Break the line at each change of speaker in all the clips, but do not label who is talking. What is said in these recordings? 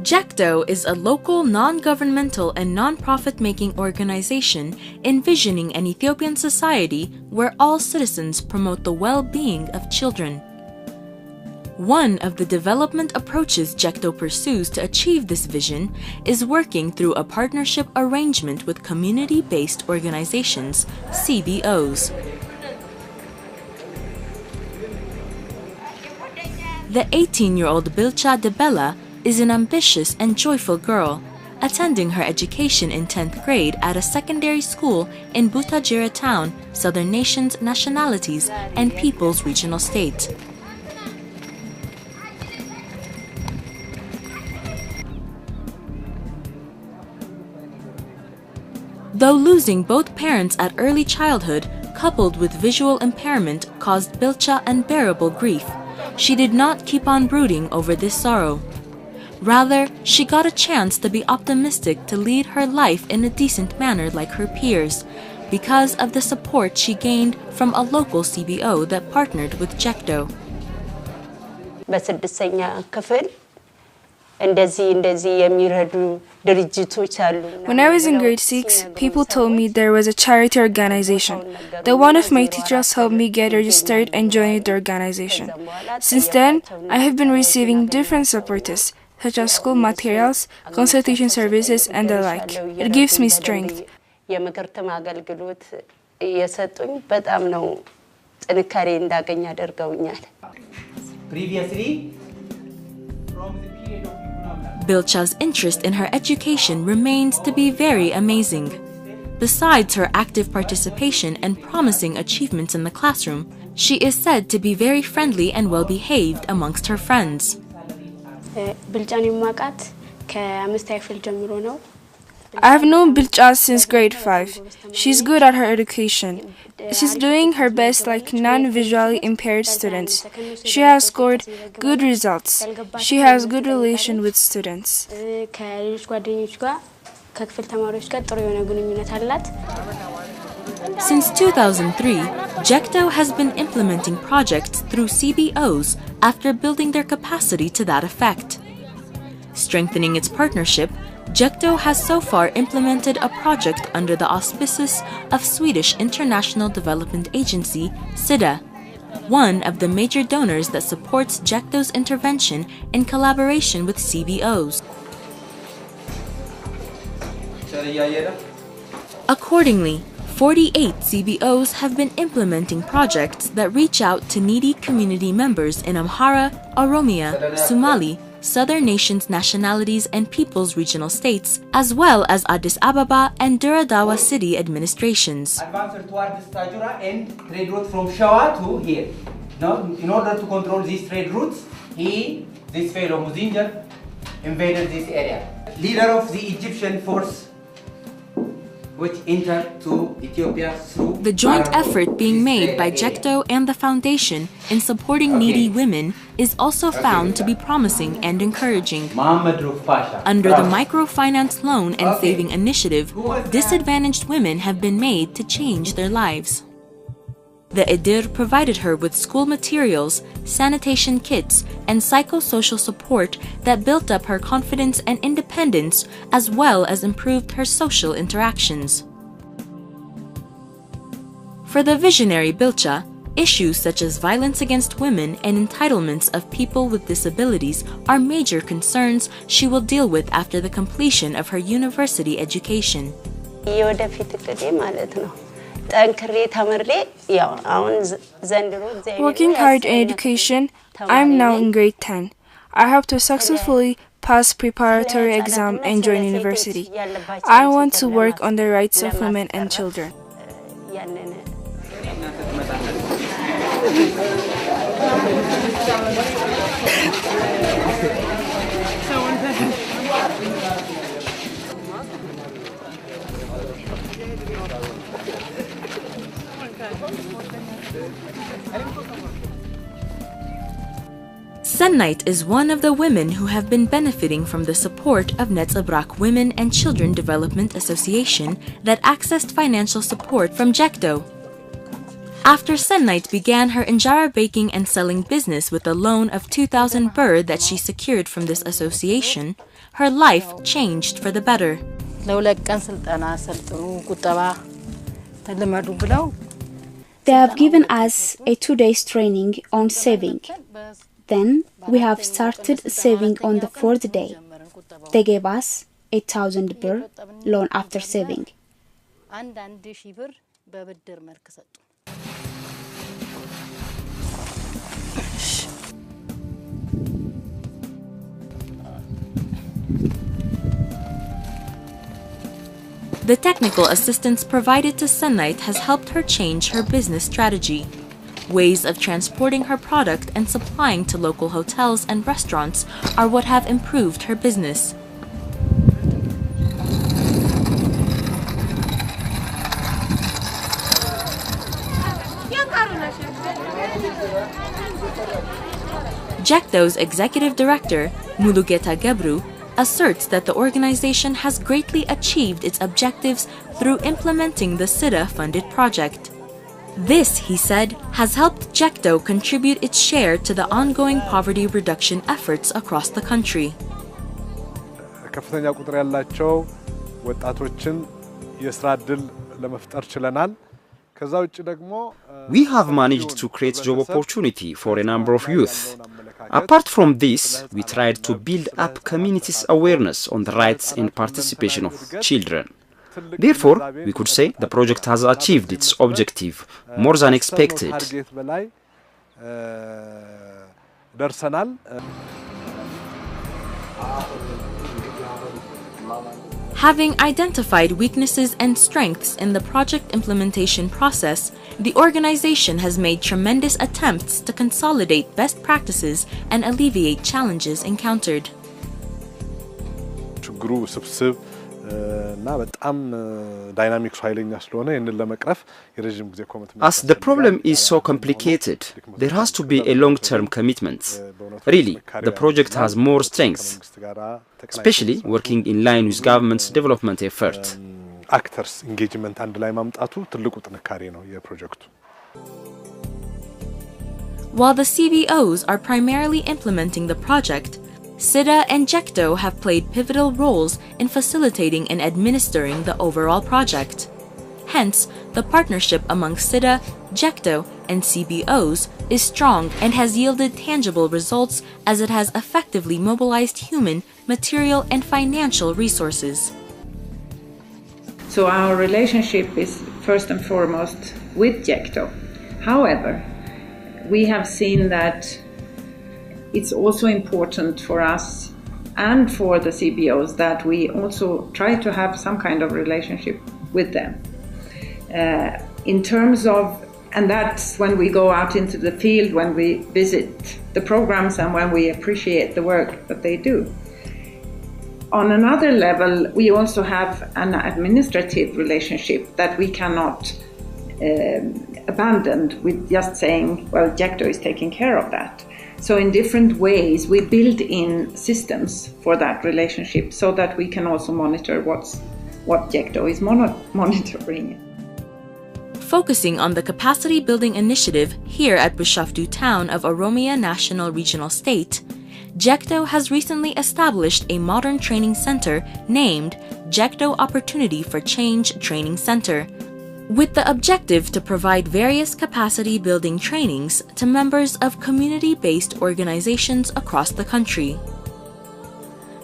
JECTO is a local non-governmental and non-profit-making organization envisioning an Ethiopian society where all citizens promote the well-being of children. One of the development approaches JECTO pursues to achieve this vision is working through a partnership arrangement with community-based organizations, CBOs. The 18-year-old Bilcha Debella is an ambitious and joyful girl, attending her education in 10th grade at a secondary school in Butajira town, Southern Nations, Nationalities, and Peoples Regional State. Though losing both parents at early childhood, coupled with visual impairment, caused Bilcha unbearable grief, she did not keep on brooding over this sorrow. Rather, she got a chance to be optimistic to lead her life in a decent manner like her peers, because of the support she gained from a local CBO that partnered with JECTO.
When I was in grade 6, people told me there was a charity organization, that one of my teachers helped me get registered and joined the organization. Since then, I have been receiving different supporters, such as school materials, consultation services, and the like. It gives me strength.
Bilcha's interest in her education remains to be very amazing. Besides her active participation and promising achievements in the classroom, she is said to be very friendly and well-behaved amongst her friends.
I have known Bilcha since grade 5. She's good at her education. She's doing her best like non-visually impaired students. She has scored good results. She has good relation with students.
Since 2003, JECTO has been implementing projects through CBOs after building their capacity to that effect. Strengthening its partnership, JECTO has so far implemented a project under the auspices of Swedish International Development Agency, SIDA, one of the major donors that supports JECTO's intervention in collaboration with CBOs. Accordingly, 48 CBOs have been implementing projects that reach out to needy community members in Amhara, Oromia, Somali, Southern Nations, Nationalities, and Peoples Regional States, as well as Addis Ababa and Duradawa city administrations.
Advanced towards Tajura and trade route from Shawa to here. Now, in order to control these trade routes, this fellow Muzinjar, invaded this area. Leader of the Egyptian force, which entered to Ethiopia through
the joint effort being made by JECTO and the Foundation in supporting needy women is also found to be promising and encouraging. Under the microfinance loan and saving initiative, disadvantaged women have been made to change their lives. The Edir provided her with school materials, sanitation kits, and psychosocial support that built up her confidence and independence, as well as improved her social interactions. For the visionary Bilcha, issues such as violence against women and entitlements of people with disabilities are major concerns she will deal with after the completion of her university education.
Working hard in education, I'm now in grade 10. I hope to successfully pass preparatory exam and join university. I want to work on the rights of women and children.
Sennite is one of the women who have been benefiting from the support of Netzabrak Women and Children Development Association that accessed financial support from JECTO. After Sennite began her injera baking and selling business with a loan of 2,000 birr that she secured from this association, her life changed for the better.
They have given us a 2-day training on saving. Then we have started saving on the 4th day. They gave us 8,000 birr loan after saving.
The technical assistance provided to Sennite has helped her change her business strategy. Ways of transporting her product and supplying to local hotels and restaurants are what have improved her business. Jekto's executive director, Mulugeta Gebru, asserts that the organization has greatly achieved its objectives through implementing the SIDA-funded project. This, he said, has helped Jekto contribute its share to the ongoing poverty reduction efforts across the country.
ከፍተኛ ቁጥር ያላቸው ወጣቶችን የሥራ ዕድል ለመፍጠር ችለናል። ከዛ ውጭ ደግሞ
We have managed to create job opportunity for a number of youth. Apart from this, we tried to build up communities' awareness on the rights and participation of children. Therefore, we could say the project has achieved its objective more than expected.
Having identified weaknesses and strengths in the project implementation process, the organization has made tremendous attempts to consolidate best practices and alleviate challenges encountered.
As the problem is so complicated, there has to be a long-term commitment. Really, the project has more strength, especially working in line with government's development effort.
Actors engagement and ላይ ማምጣቱ ትልቁ ጥንካሬ ነው የፕሮጀክቱ.
While the CBOs are primarily implementing the project, SIDA and Jekto have played pivotal roles in facilitating and administering the overall project. Hence, the partnership among SIDA, Jekto, and CBOs is strong and has yielded tangible results as it has effectively mobilized human, material, and financial resources.
So our relationship is first and foremost with Jekto. However, we have seen that it's also important for us and for the CBOs that we also try to have some kind of relationship with them. In terms of, and that's when we go out into the field, when we visit the programs and when we appreciate the work that they do. On another level, we also have an administrative relationship that we cannot abandon with just saying, well, Jekto is taking care of that. So in different ways, we build in systems for that relationship so that we can also monitor what Jekto is monitoring.
Focusing on the capacity building initiative here at Bishoftu town of Oromia National Regional State, Jekto has recently established a modern training center named Jekto Opportunity for Change Training Center, with the objective to provide various capacity building trainings to members of community-based organizations across the country.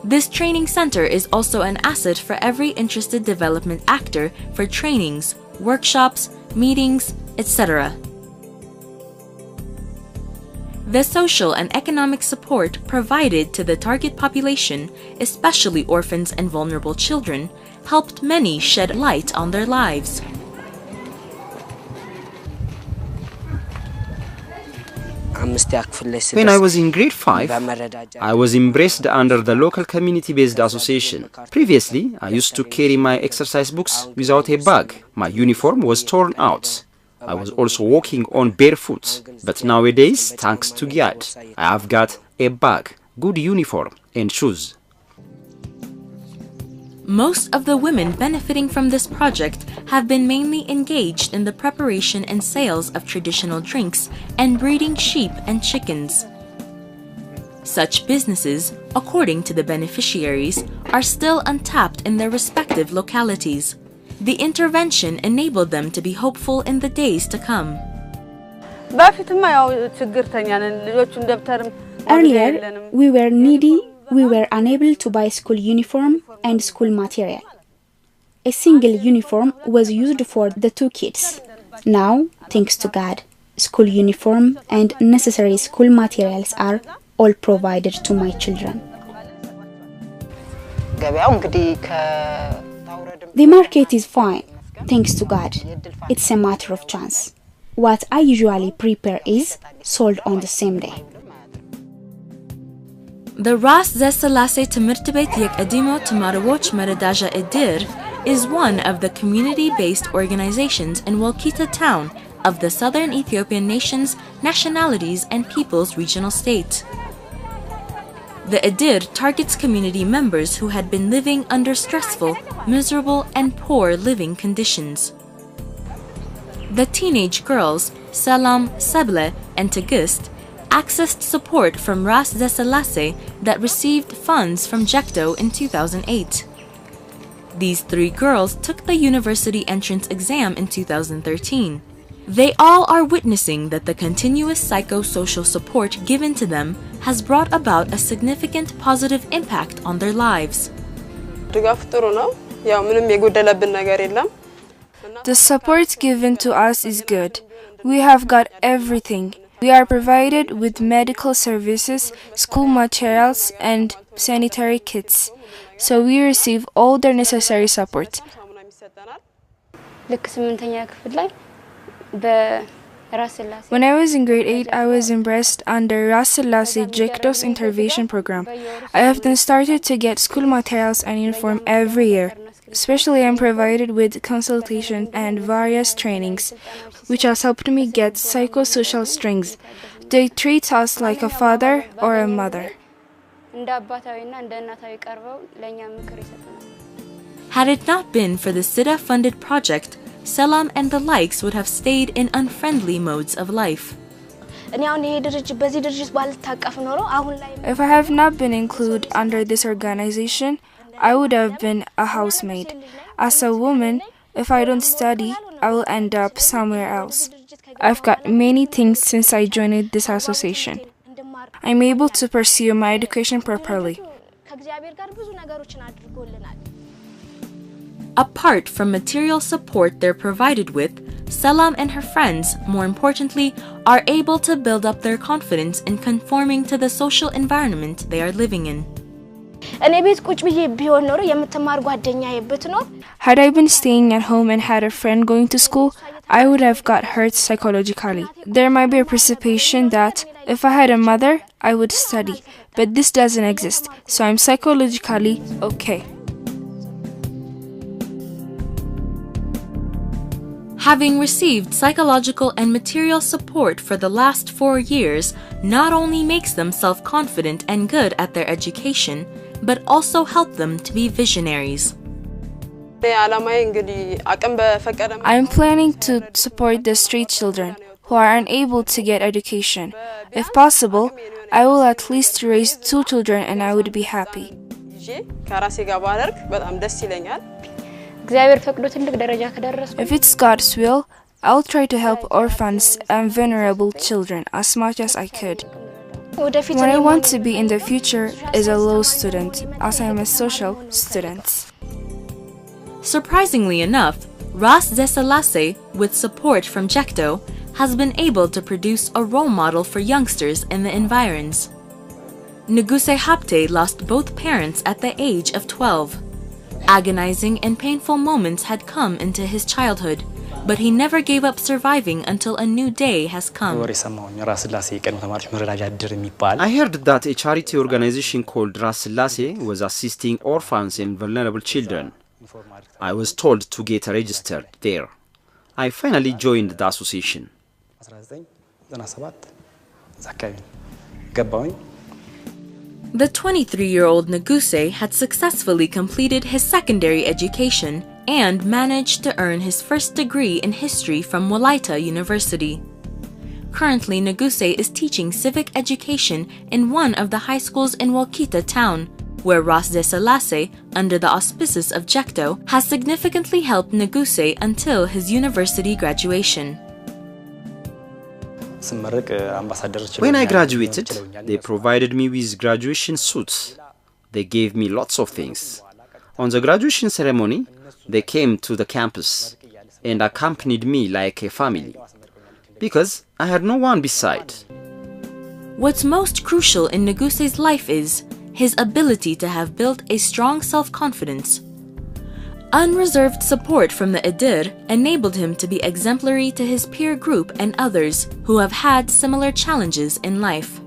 This training center is also an asset for every interested development actor for trainings, workshops, meetings, etc. The social and economic support provided to the target population, especially orphans and vulnerable children, helped many shed light on their lives.
When I was in grade 5, I was embraced under the local community-based association. Previously, I used to carry my exercise books without a bag. My uniform was torn out. I was also walking on barefoot. But nowadays, thanks to GIAD, I have got a bag, good uniform, and shoes.
Most of the women benefiting from this project have been mainly engaged in the preparation and sales of traditional drinks and breeding sheep and chickens. Such businesses, according to the beneficiaries, are still untapped in their respective localities. The intervention enabled them to be hopeful in the days to come.
Earlier, we were needy, we were unable to buy school uniform and school material. A single uniform was used for the 2 kids. Now, thanks to God, school uniform and necessary school materials are all provided to my children. The market is fine, thanks to God. It's a matter of chance. What I usually prepare is sold on the same day.
The Ras Zeselase Timrt Bet Yekadimo Tamarawach Meradaja Edir is one of the community-based organizations in Walkita town of the southern Ethiopian nations, nationalities, and peoples regional state. The Edir targets community members who had been living under stressful, miserable, and poor living conditions. The teenage girls, Salam, Seble, and Tegist, accessed support from Ras Zeselase that received funds from Jekto in 2008. These 3 girls took the university entrance exam in 2013. They all are witnessing that the continuous psychosocial support given to them has brought about a significant positive impact on their lives.
The support given to us is good. We have got everything. We are provided with medical services, school materials, and sanitary kits. So we receive all their necessary support. When I was in grade 8, I was impressed under Ras Selassie Jekto's intervention program. I have then started to get school materials and uniform every year. Especially, I'm provided with consultation and various trainings, which has helped me get psychosocial strength. They treat us like a father or a mother.
Had it not been for the SIDA-funded project, Selam and the likes would have stayed in unfriendly modes of life.
If I have not been included under this organization, I would have been a housemaid. As a woman, if I don't study, I will end up somewhere else. I've got many things since I joined this association. I'm able to pursue my education properly.
Apart from material support they're provided with, Selam and her friends, more importantly, are able to build up their confidence in conforming to the social environment they are living in.
Had I been staying at home and had a friend going to school, I would have got hurt psychologically. There might be a perception that if I had a mother, I would study, but this doesn't exist, so I'm psychologically okay.
Having received psychological and material support for the last 4 years not only makes them self-confident and good at their education, but also help them to be visionaries.
I'm planning to support the street children who are unable to get education. If possible, I will at least raise 2 children and I would be happy. If it's God's will, I'll try to help orphans and vulnerable children as much as I could. What I want to be in the future is a law student, as I am a social student.
Surprisingly enough, Ras Zeselase, with support from Jekto, has been able to produce a role model for youngsters in the environs. Nuguse Hapte lost both parents at the age of 12. Agonizing and painful moments had come into his childhood, but he never gave up surviving until a new day has come.
I heard that a charity organization called Ras Selassie was assisting orphans and vulnerable children. I was told to get registered there. I finally joined the association.
The 23-year-old Nuguse had successfully completed his secondary education and managed to earn his first degree in history from Wolaita University. Currently, Nuguse is teaching civic education in one of the high schools in Wolkita town, where Ras de Selassie, under the auspices of Jekto, has significantly helped Nuguse until his university graduation.
When I graduated, they provided me with graduation suits. They gave me lots of things. On the graduation ceremony, they came to the campus and accompanied me like a family, because I had no one beside.
What's most crucial in Nuguse's life is his ability to have built a strong self-confidence. Unreserved support from the Edir enabled him to be exemplary to his peer group and others who have had similar challenges in life.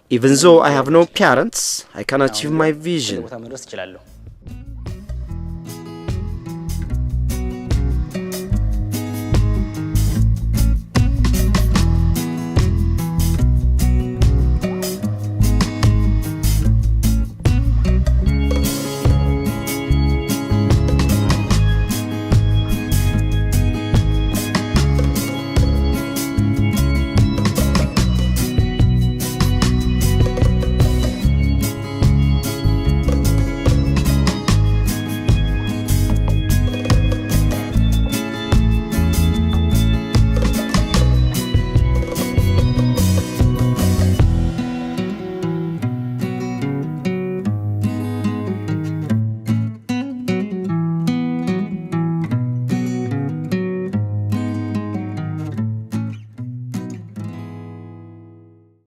Even though I have no parents, I can achieve my vision.